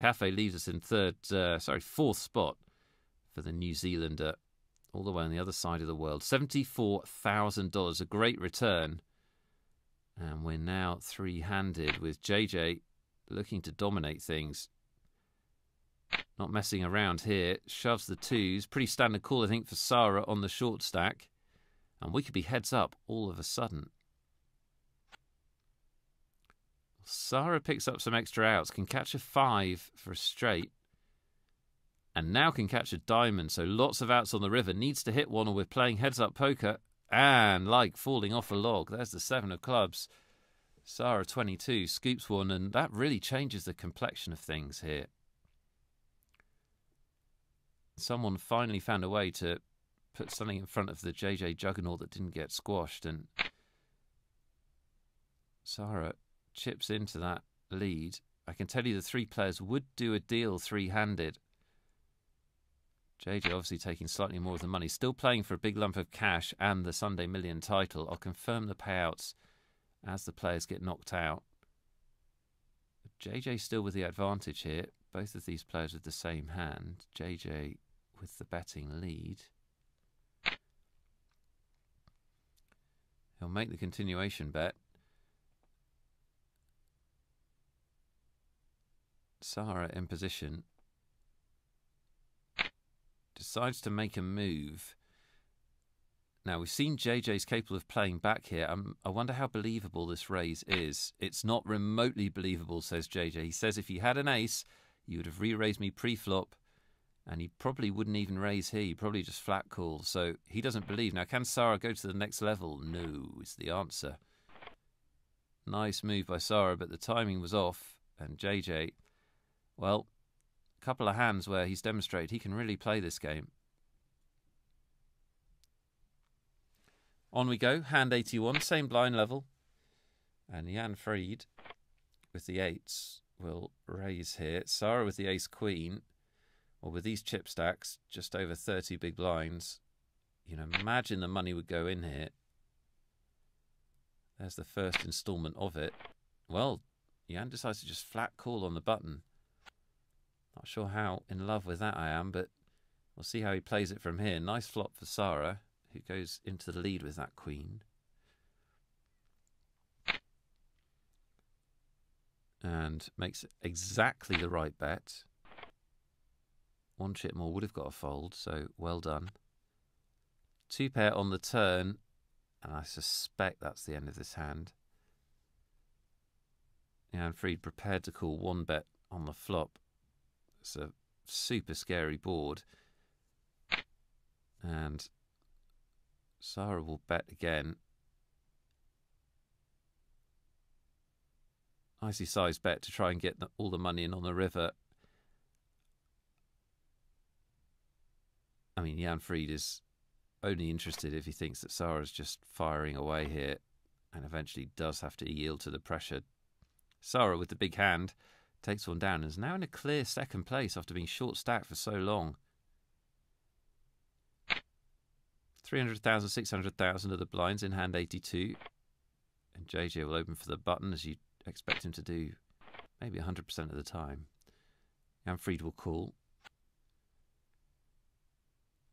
Cafe leaves us in fourth spot for the New Zealander, all the way on the other side of the world. $74,000, a great return. And we're now three-handed with JJ looking to dominate things. Not messing around here. Shoves the twos. Pretty standard call, I think, for Sarah on the short stack. And we could be heads up all of a sudden. Sarah picks up some extra outs. Can catch a 5 for a straight. And now can catch a diamond. So lots of outs on the river. Needs to hit one or we're playing heads up poker. And like falling off a log. There's the 7 of clubs. Sarah 22 scoops one. And that really changes the complexion of things here. Someone finally found a way to put something in front of the JJ juggernaut that didn't get squashed, and Sarah chips into that lead. I can tell you the three players would do a deal three-handed. JJ obviously taking slightly more of the money, still playing for a big lump of cash and the Sunday Million title. I'll confirm the payouts as the players get knocked out. JJ still with the advantage here. Both of these players with the same hand. JJ with the betting lead. He'll make the continuation bet. Sarah in position. Decides to make a move. Now, we've seen JJ's capable of playing back here. I wonder how believable this raise is. It's not remotely believable, says JJ. He says if you had an ace, you would have re-raised me pre-flop, and he probably wouldn't even raise here. He'd probably just flat call. So he doesn't believe. Now, can Sarah go to the next level? No, is the answer. Nice move by Sarah, but the timing was off. And JJ, well, a couple of hands where he's demonstrated he can really play this game. On we go. Hand 81, same blind level. And Jan Fried with the 8s will raise here. Sarah with the ace-queen. Well, with these chip stacks, just over 30 big blinds, you know, imagine the money would go in here. There's the first instalment of it. Well, Jan decides to just flat call on the button. Not sure how in love with that I am, but we'll see how he plays it from here. Nice flop for Sarah, who goes into the lead with that queen. And makes exactly the right bet. One chip more would have got a fold, so well done. Two pair on the turn, and I suspect that's the end of this hand. Jan Fried prepared to call one bet on the flop. It's a super scary board. And Sarah will bet again. Nicely sized bet to try and get all the money in on the river. I mean, Jan Fried is only interested if he thinks that Sarah's just firing away here and eventually does have to yield to the pressure. Sarah, with the big hand, takes one down and is now in a clear second place after being short stacked for so long. 300,000, 600,000 of the blinds in hand 82. And JJ will open for the button, as you expect him to do maybe 100% of the time. Jan Fried will call.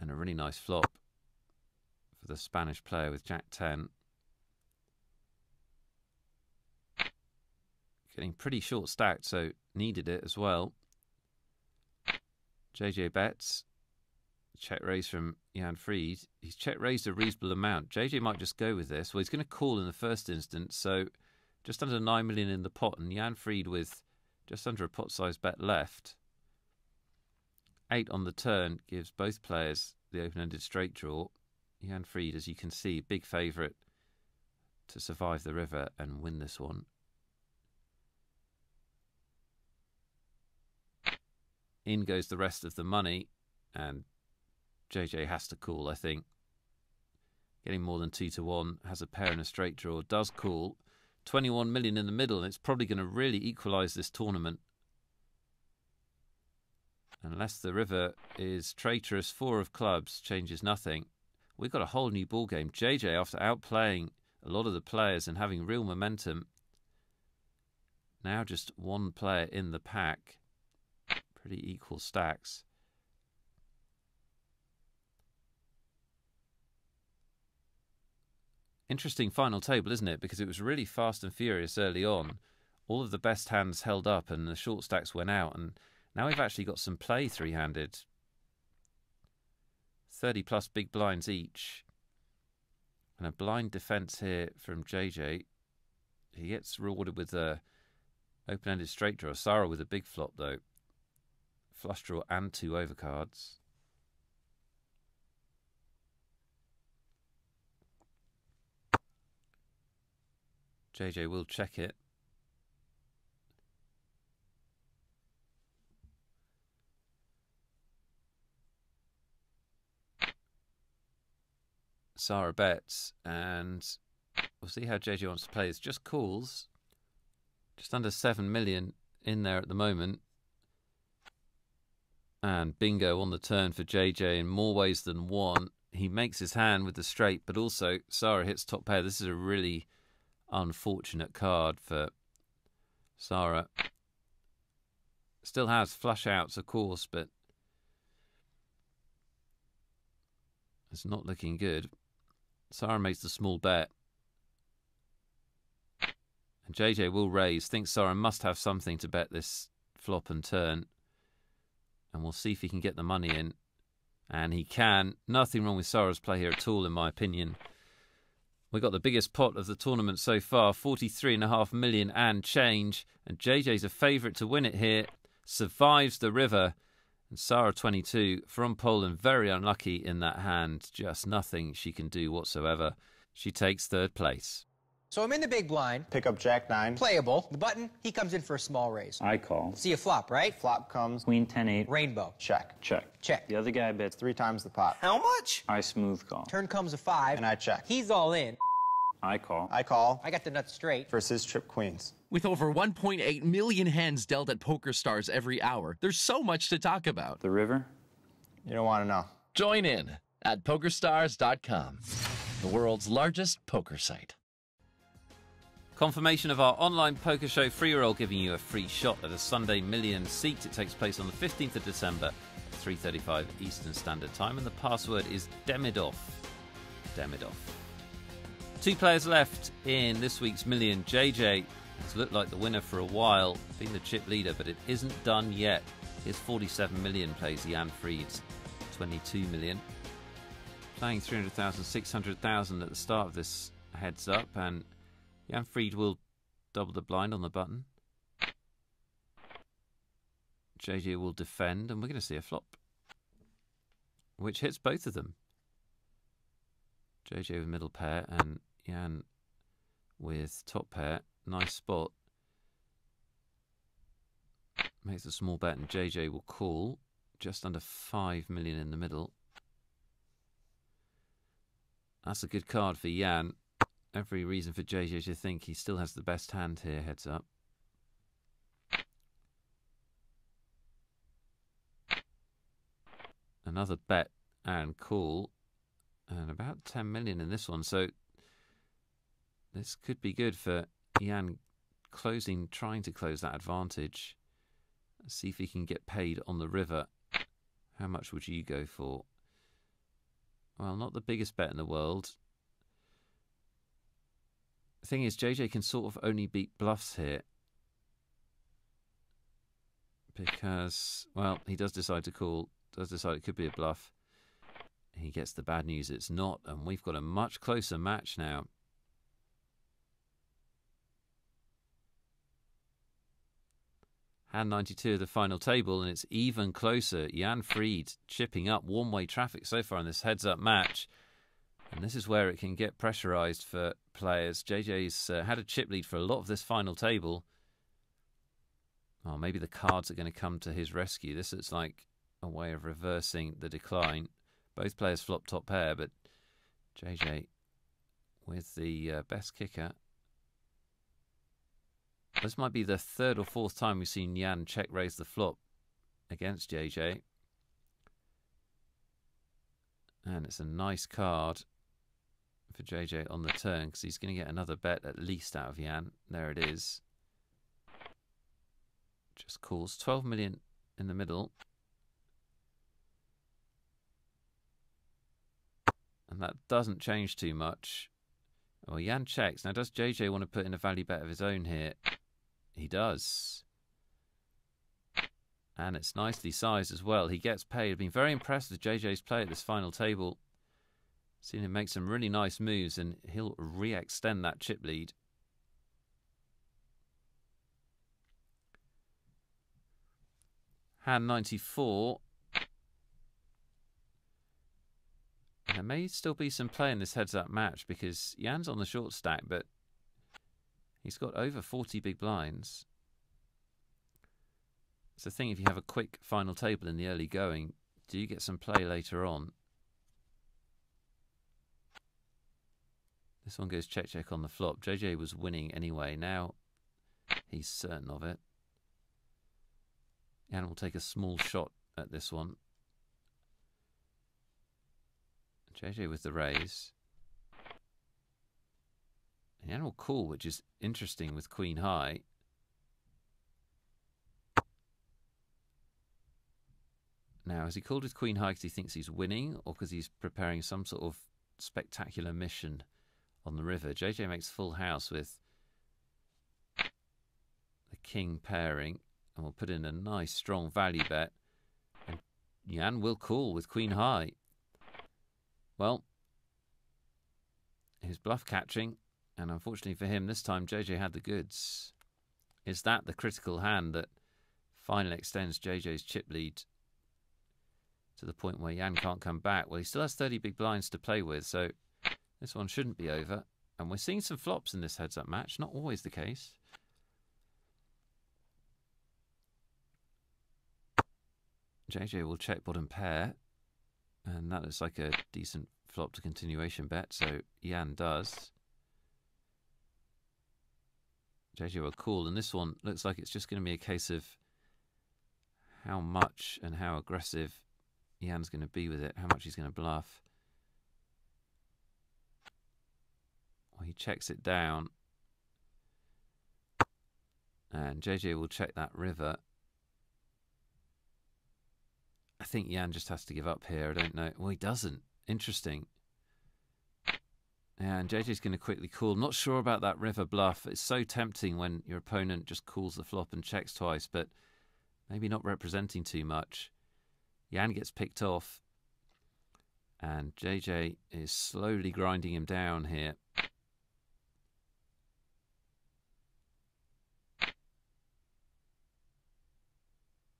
And a really nice flop for the Spanish player with Jack 10. Getting pretty short stacked, so needed it as well. JJ bets. Check raise from Jan Fried. He's check raised a reasonable amount. JJ might just go with this. Well, he's going to call in the first instance, so just under 9 million in the pot, and Jan Fried with just under a pot-sized bet left. 8 on the turn gives both players the open-ended straight draw. Jan Fried, as you can see, big favourite to survive the river and win this one. In goes the rest of the money, and JJ has to call, I think. Getting more than 2-1, has a pair and a straight draw, does call. 21 million in the middle, and it's probably going to really equalise this tournament. Unless the river is traitorous, 4 of clubs changes nothing. We've got a whole new ball game. JJ, after outplaying a lot of the players and having real momentum, now just one player in the pack. Pretty equal stacks. Interesting final table, isn't it? Because it was really fast and furious early on. All of the best hands held up and the short stacks went out. And now we've actually got some play three-handed. 30 plus big blinds each. And a blind defense here from JJ. He gets rewarded with a open-ended straight draw. Sarah with a big flop, though. Flush draw and 2 overcards. JJ will check it. Sarah bets, and we'll see how JJ wants to play. It's just calls. Just under 7 million in there at the moment. And bingo on the turn for JJ in more ways than one. He makes his hand with the straight, but also Sarah hits top pair. This is a really unfortunate card for Sarah. Still has flush outs, of course, but it's not looking good. Sarah makes the small bet. And JJ will raise. Thinks Sarah must have something to bet this flop and turn. And we'll see if he can get the money in. And he can. Nothing wrong with Sarah's play here at all, in my opinion. We got the biggest pot of the tournament so far, 43.5 million and change. And JJ's a favourite to win it here. Survives the river. And Sarah, 22, from Poland, very unlucky in that hand. Just nothing she can do whatsoever. She takes third place. So I'm in the big blind. Pick up Jack 9. Playable. The button, he comes in for a small raise. I call. See a flop, right? Flop comes. Queen 10-8. Rainbow. Check. Check. Check. The other guy bets 3 times the pot. How much? I smooth call. Turn comes a 5. And I check. He's all in. I call. I call. I got the nuts straight. Versus trip queens. With over 1.8 million hands dealt at PokerStars every hour, there's so much to talk about. The river? You don't want to know. Join in at PokerStars.com, the world's largest poker site. Confirmation of our online poker show free roll, giving you a free shot at a Sunday million seat. It takes place on the 15th of December, 3:35 Eastern Standard Time, and the password is Demidov. Demidov. 2 players left in this week's million. JJ has looked like the winner for a while, been the chip leader, but it isn't done yet. Here's 47 million, plays Jan Fried's 22 million. Playing 300,000, 600,000 at the start of this heads up, and Jan Fried will double the blind on the button. JJ will defend, and we're going to see a flop, which hits both of them. JJ with middle pair and Jan with top pair. Nice spot. Makes a small bet, and JJ will call. Just under 5 million in the middle. That's a good card for Jan. Every reason for JJ to think he still has the best hand here, heads up. Another bet and call. And about 10 million in this one. So this could be good for Jan closing, trying to close that advantage. Let's see if he can get paid on the river. How much would you go for? Well, not the biggest bet in the world. The thing is, JJ can sort of only beat bluffs here. Because, well, he does decide to call. Does decide it could be a bluff. He gets the bad news, it's not. And we've got a much closer match now. Hand 92 of the final table, and it's even closer. Jan Fried chipping up one-way traffic so far in this heads-up match. And this is where it can get pressurised for players. JJ's had a chip lead for a lot of this final table. Oh, maybe the cards are going to come to his rescue. This is like a way of reversing the decline. Both players flop top pair, but JJ with the best kicker. This might be the 3rd or 4th time we've seen Jan check raise the flop against JJ. And it's a nice card for JJ on the turn, because he's going to get another bet at least out of Jan. There it is. Just calls. 12 million in the middle. And that doesn't change too much. Well, Jan checks. Now, does JJ want to put in a value bet of his own here? He does. And it's nicely sized as well. He gets paid. I've been very impressed with JJ's play at this final table. Seen him make some really nice moves, and he'll re-extend that chip lead. Hand 94. And there may still be some play in this heads-up match because Jan's on the short stack, but he's got over 40 big blinds. It's the thing, if you have a quick final table in the early going, do you get some play later on? This one goes check-check on the flop. JJ was winning anyway. Now he's certain of it. Jan will take a small shot at this one. JJ with the raise. And Jan will call, which is interesting with Queen High. Now, has he called with Queen High because he thinks he's winning or because he's preparing some sort of spectacular mission on the river? JJ makes full house with the king pairing and will put in a nice strong value bet. And Jan will call with Queen High. Well, his bluff catching, and unfortunately for him, this time JJ had the goods. Is that the critical hand that finally extends JJ's chip lead to the point where Jan can't come back? Well, he still has 30 big blinds to play with, so this one shouldn't be over. And we're seeing some flops in this heads-up match, not always the case. JJ will check bottom pair, and that looks like a decent flop to continuation bet, so Jan does. JJ will call, and this one looks like it's just going to be a case of how much and how aggressive Jan's going to be with it, how much he's going to bluff. Well, he checks it down, and JJ will check that river. I think Jan just has to give up here. I don't know. Well, he doesn't. Interesting. And JJ's going to quickly call. Not sure about that river bluff. It's so tempting when your opponent just calls the flop and checks twice, but maybe not representing too much. Jan gets picked off, and JJ is slowly grinding him down here.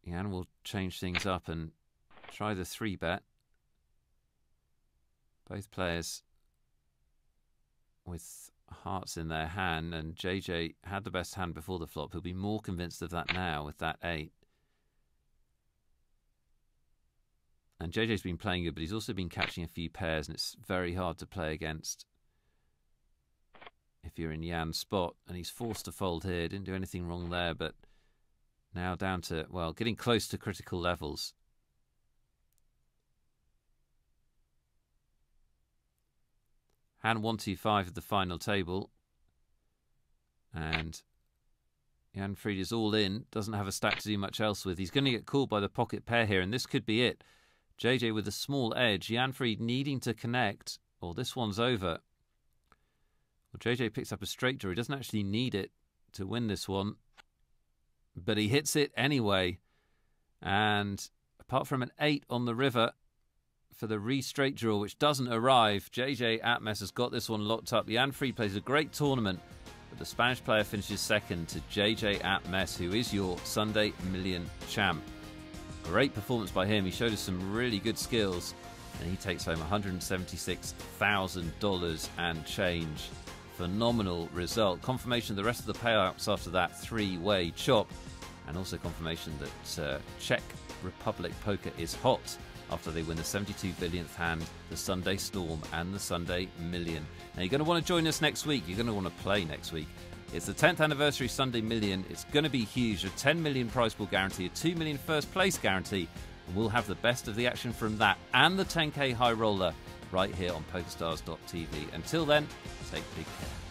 Jan will change things up and try the 3-bet. Both players with hearts in their hand, and JJ had the best hand before the flop. He'll be more convinced of that now with that 8. And JJ's been playing good, but he's also been catching a few pairs, and it's very hard to play against if you're in Jan's spot. And he's forced to fold here. Didn't do anything wrong there, but now down to, well, getting close to critical levels. Hand 125 at the final table. And Jan Fried is all in. Doesn't have a stack to do much else with. He's going to get called by the pocket pair here, and this could be it. JJ with a small edge. Jan Fried needing to connect, or this one's over. Well, JJ picks up a straight draw. He doesn't actually need it to win this one, but he hits it anyway. And apart from an 8 on the river for the re-straight draw, which doesn't arrive, JJ Atmes has got this one locked up. Jan Fried plays a great tournament, but the Spanish player finishes second to JJ Atmes, who is your Sunday Million champ. Great performance by him. He showed us some really good skills, and he takes home $176,000 and change. Phenomenal result. Confirmation of the rest of the payouts after that 3-way chop, and also confirmation that Czech Republic Poker is hot after they win the 72 billionth hand, the Sunday Storm, and the Sunday Million. Now, you're going to want to join us next week. You're going to want to play next week. It's the 10th anniversary Sunday Million. It's going to be huge. A 10 million prize pool guarantee, a 2 million first place guarantee, and we'll have the best of the action from that and the 10K high roller right here on PokerStars.tv. Until then, take big care.